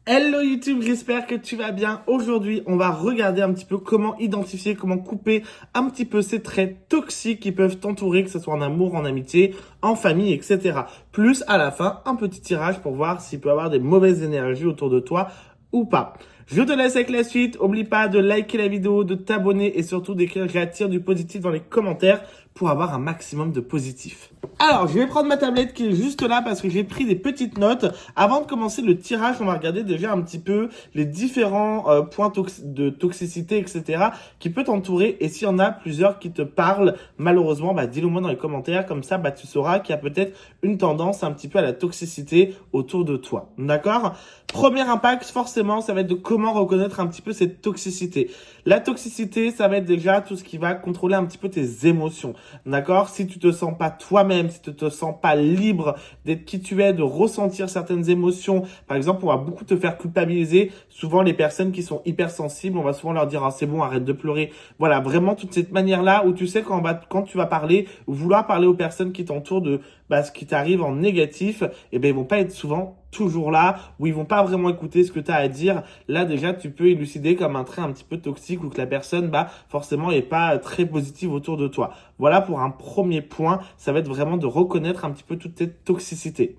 Hello YouTube, j'espère que tu vas bien. Aujourd'hui, on va regarder un petit peu comment identifier, comment couper un petit peu ces traits toxiques qui peuvent t'entourer, que ce soit en amour, en amitié, en famille, etc. Plus à la fin, un petit tirage pour voir s'il peut y avoir des mauvaises énergies autour de toi ou pas. Je te laisse avec la suite. Oublie pas de liker la vidéo, de t'abonner et surtout d'écrire j'attire du positif dans les commentaires pour avoir un maximum de positif. Alors, je vais prendre ma tablette qui est juste là parce que j'ai pris des petites notes. Avant de commencer le tirage, on va regarder déjà un petit peu les différents points de toxicité, etc. qui peut t'entourer. Et s'il y en a plusieurs qui te parlent, malheureusement, dis-le moi dans les commentaires. Comme ça, tu sauras qu'il y a peut-être une tendance un petit peu à la toxicité autour de toi. D'accord ? Premier impact, forcément, ça va être de comment reconnaître un petit peu cette toxicité. La toxicité, ça va être déjà tout ce qui va contrôler un petit peu tes émotions. D'accord ? Si tu te sens pas toi-même, si tu te sens pas libre d'être qui tu es, de ressentir certaines émotions. Par exemple, on va beaucoup te faire culpabiliser. Souvent, les personnes qui sont hypersensibles, on va souvent leur dire, ah, c'est bon, arrête de pleurer. Voilà, vraiment toute cette manière-là où tu sais quand tu vas parler ou vouloir parler aux personnes qui t'entourent de ce qui t'arrive en négatif, ils vont pas être souvent toujours là, où ils vont pas vraiment écouter ce que tu as à dire. Là, déjà, tu peux élucider comme un trait un petit peu toxique ou que la personne, forcément, est pas très positive autour de toi. Voilà pour un premier point. Ça va être vraiment de reconnaître un petit peu toute cette toxicité.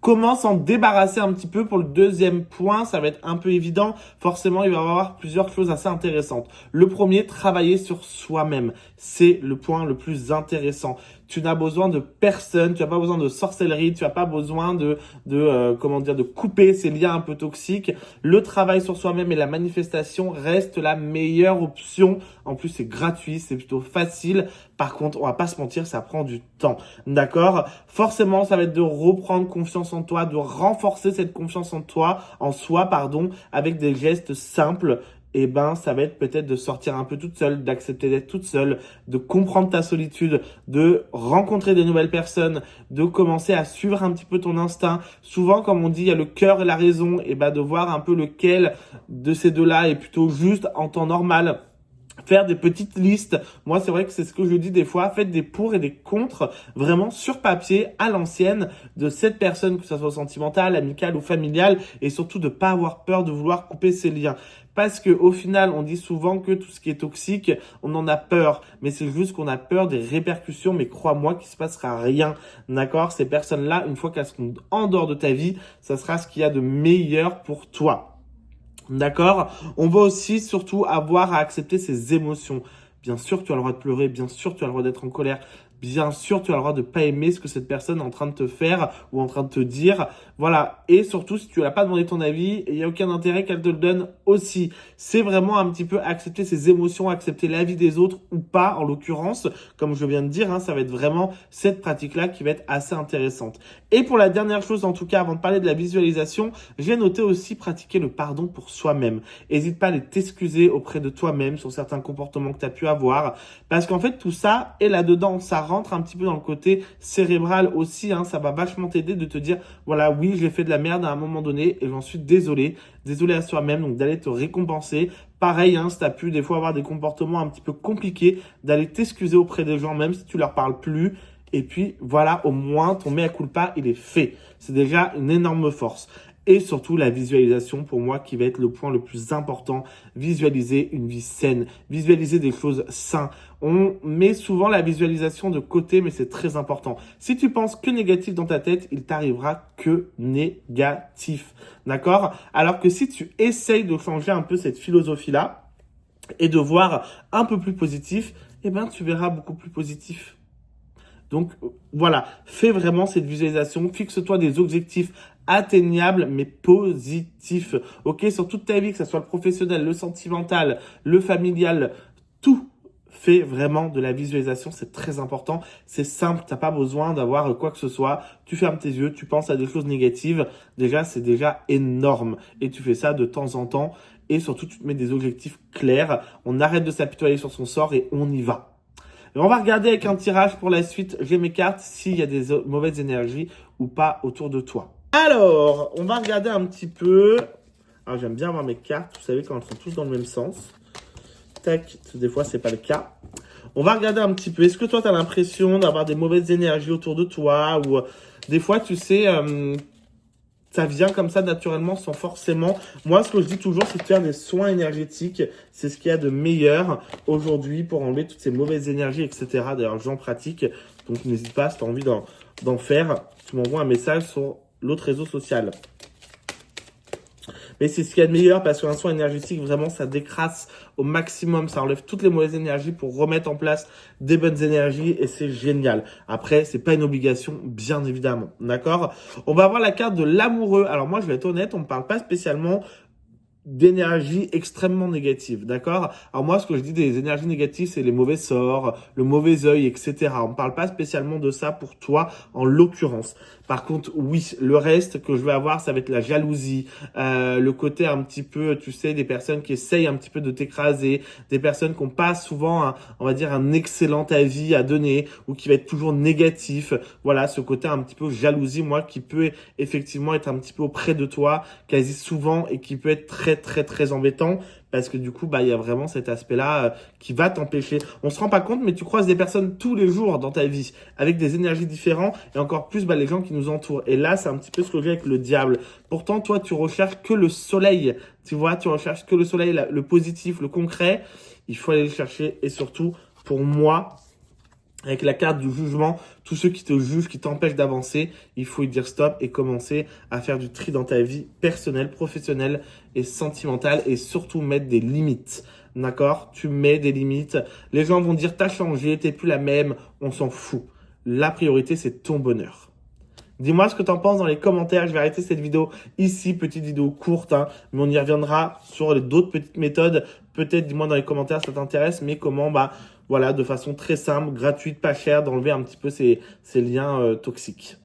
Comment s'en débarrasser un petit peu pour le deuxième point, ça va être un peu évident. Forcément, il va y avoir plusieurs choses assez intéressantes. Le premier, travailler sur soi-même. C'est le point le plus intéressant. Tu n'as besoin de personne, tu n'as pas besoin de sorcellerie, tu n'as pas besoin de couper ces liens un peu toxiques. Le travail sur soi-même et la manifestation restent la meilleure option. En plus, c'est gratuit, c'est plutôt facile. Par contre, on va pas se mentir, ça prend du temps. D'accord ? Forcément, ça va être de reprendre confiance en toi, de renforcer cette confiance en soi, avec des gestes simples. Ça va être peut-être de sortir un peu toute seule, d'accepter d'être toute seule, de comprendre ta solitude, de rencontrer des nouvelles personnes, de commencer à suivre un petit peu ton instinct. Souvent, comme on dit, il y a le cœur et la raison, de voir un peu lequel de ces deux-là est plutôt juste en temps normal. Faire des petites listes. Moi, c'est vrai que c'est ce que je dis des fois. Faites des pour et des contre, vraiment sur papier, à l'ancienne, de cette personne, que ça soit sentimentale, amicale ou familiale, et surtout de pas avoir peur de vouloir couper ces liens. Parce que au final, on dit souvent que tout ce qui est toxique, on en a peur. Mais c'est juste qu'on a peur des répercussions. Mais crois-moi qu'il se passera rien. D'accord ? Ces personnes-là, une fois qu'elles seront en dehors de ta vie, ça sera ce qu'il y a de meilleur pour toi. D'accord ? On va aussi surtout avoir à accepter ses émotions. Bien sûr, tu as le droit de pleurer. Bien sûr, tu as le droit d'être en colère. Bien sûr, tu as le droit de pas aimer ce que cette personne est en train de te faire ou en train de te dire. Voilà. Et surtout, si tu l'as pas demandé ton avis, il n'y a aucun intérêt qu'elle te le donne aussi. C'est vraiment un petit peu accepter ses émotions, accepter l'avis des autres ou pas, en l'occurrence. Comme je viens de dire, ça va être vraiment cette pratique-là qui va être assez intéressante. Et pour la dernière chose, en tout cas, avant de parler de la visualisation, j'ai noté aussi pratiquer le pardon pour soi-même. N'hésite pas à aller t'excuser auprès de toi-même sur certains comportements que tu as pu avoir. Parce qu'en fait, tout ça est là-dedans. Ça rentre un petit peu dans le côté cérébral aussi. Ça va vachement t'aider de te dire, voilà, oui, j'ai fait de la merde à un moment donné et j'en suis désolé. Désolé à soi-même, donc d'aller te récompenser. Pareil, si tu as pu des fois avoir des comportements un petit peu compliqués, d'aller t'excuser auprès des gens, même si tu leur parles plus. Et puis, voilà, au moins, ton mea culpa, il est fait. C'est déjà une énorme force. Et surtout, la visualisation, pour moi, qui va être le point le plus important. Visualiser une vie saine. Visualiser des choses saines. On met souvent la visualisation de côté, mais c'est très important. Si tu penses que négatif dans ta tête, il t'arrivera que négatif. D'accord ? Alors que si tu essayes de changer un peu cette philosophie-là et de voir un peu plus positif, tu verras beaucoup plus positif. Donc voilà, fais vraiment cette visualisation, fixe-toi des objectifs atteignables mais positifs. Ok, sur toute ta vie, que ce soit le professionnel, le sentimental, le familial, tout. Fais vraiment de la visualisation, c'est très important. C'est simple, t'as pas besoin d'avoir quoi que ce soit. Tu fermes tes yeux, tu penses à des choses négatives. Déjà, c'est déjà énorme. Et tu fais ça de temps en temps. Et surtout, tu te mets des objectifs clairs. On arrête de s'apitoyer sur son sort et on y va. Et on va regarder avec un tirage pour la suite. J'ai mes cartes s'il y a des mauvaises énergies ou pas autour de toi. Alors, on va regarder un petit peu. Alors, j'aime bien avoir mes cartes. Vous savez quand elles sont tous dans le même sens. Tac, des fois, c'est pas le cas. On va regarder un petit peu. Est-ce que toi, tu as l'impression d'avoir des mauvaises énergies autour de toi ou des fois, tu sais, ça vient comme ça naturellement sans forcément. Moi, ce que je dis toujours, c'est de faire des soins énergétiques. C'est ce qu'il y a de meilleur aujourd'hui pour enlever toutes ces mauvaises énergies, etc. D'ailleurs, j'en pratique. Donc, n'hésite pas, si tu as envie d'en faire, tu m'envoies un message sur l'autre réseau social. Mais c'est ce qu'il y a de meilleur parce qu'un soin énergétique, vraiment, ça décrasse au maximum. Ça enlève toutes les mauvaises énergies pour remettre en place des bonnes énergies et c'est génial. Après, c'est pas une obligation, bien évidemment. D'accord? On va avoir la carte de l'amoureux. Alors moi, je vais être honnête, on ne parle pas spécialement d'énergie extrêmement négative, d'accord? Alors moi, ce que je dis des énergies négatives, c'est les mauvais sorts, le mauvais œil, etc. On ne parle pas spécialement de ça pour toi, en l'occurrence. Par contre, oui, le reste que je vais avoir, ça va être la jalousie, le côté un petit peu, tu sais, des personnes qui essayent un petit peu de t'écraser, des personnes qui n'ont pas souvent, on va dire, un excellent avis à donner ou qui va être toujours négatif. Voilà, ce côté un petit peu jalousie, moi, qui peut effectivement être un petit peu auprès de toi, quasi souvent, et qui peut être très embêtant parce que du coup il y a vraiment cet aspect-là qui va t'empêcher. On se rend pas compte, mais tu croises des personnes tous les jours dans ta vie avec des énergies différentes et encore plus les gens qui nous entourent. Et là, c'est un petit peu ce que j'ai avec le diable. Pourtant, toi, tu recherches que le soleil. Tu vois, tu recherches que le soleil, le positif, le concret. Il faut aller le chercher et surtout, pour moi, avec la carte du jugement, tous ceux qui te jugent, qui t'empêchent d'avancer, il faut y dire stop et commencer à faire du tri dans ta vie personnelle, professionnelle et sentimentale et surtout mettre des limites. D'accord? Tu mets des limites. Les gens vont dire t'as changé, t'es plus la même, on s'en fout. La priorité, c'est ton bonheur. Dis-moi ce que tu en penses dans les commentaires. Je vais arrêter cette vidéo ici, petite vidéo courte, mais on y reviendra sur d'autres petites méthodes. Peut-être, dis-moi dans les commentaires, ça t'intéresse, mais comment, voilà, de façon très simple, gratuite, pas chère, d'enlever un petit peu ces liens toxiques.